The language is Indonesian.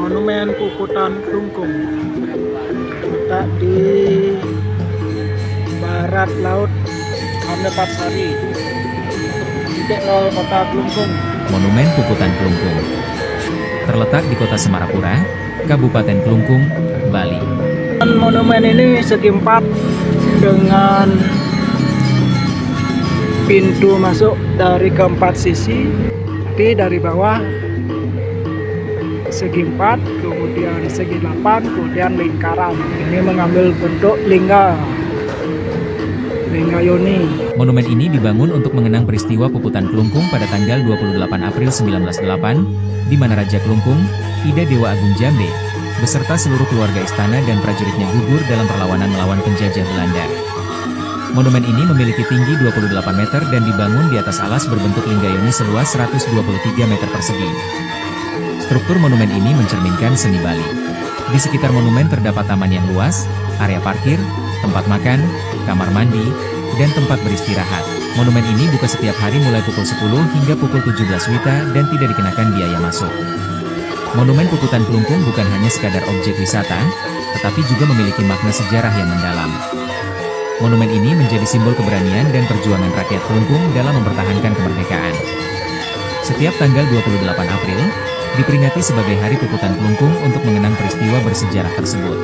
Monumen Puputan Klungkung terletak di barat laut Ampepatsari, titik nol kota Klungkung. Monumen Puputan Klungkung terletak di Kota Semarapura, Kabupaten Klungkung, Bali. Monumen ini segi empat dengan pintu masuk dari keempat sisi, tapi dari bawah segi empat, kemudian segi 8, kemudian lingkaran. Ini mengambil bentuk lingga Yoni. Monumen ini dibangun untuk mengenang peristiwa Puputan Klungkung pada tanggal 28 April 1908, di mana Raja Klungkung, Ida Dewa Agung Jambe, beserta seluruh keluarga istana dan prajuritnya gugur dalam perlawanan melawan penjajah Belanda. Monumen ini memiliki tinggi 28 meter dan dibangun di atas alas berbentuk lingga Yoni seluas 123 meter persegi. Struktur monumen ini mencerminkan seni Bali. Di sekitar monumen terdapat taman yang luas, area parkir, tempat makan, kamar mandi, dan tempat beristirahat. Monumen ini buka setiap hari mulai pukul 10 hingga pukul 17 WITA dan tidak dikenakan biaya masuk. Monumen Puputan Klungkung bukan hanya sekadar objek wisata, tetapi juga memiliki makna sejarah yang mendalam. Monumen ini menjadi simbol keberanian dan perjuangan rakyat Klungkung dalam mempertahankan kemerdekaan. Setiap tanggal 28 April, diperingati sebagai Hari Puputan Klungkung untuk mengenang peristiwa bersejarah tersebut.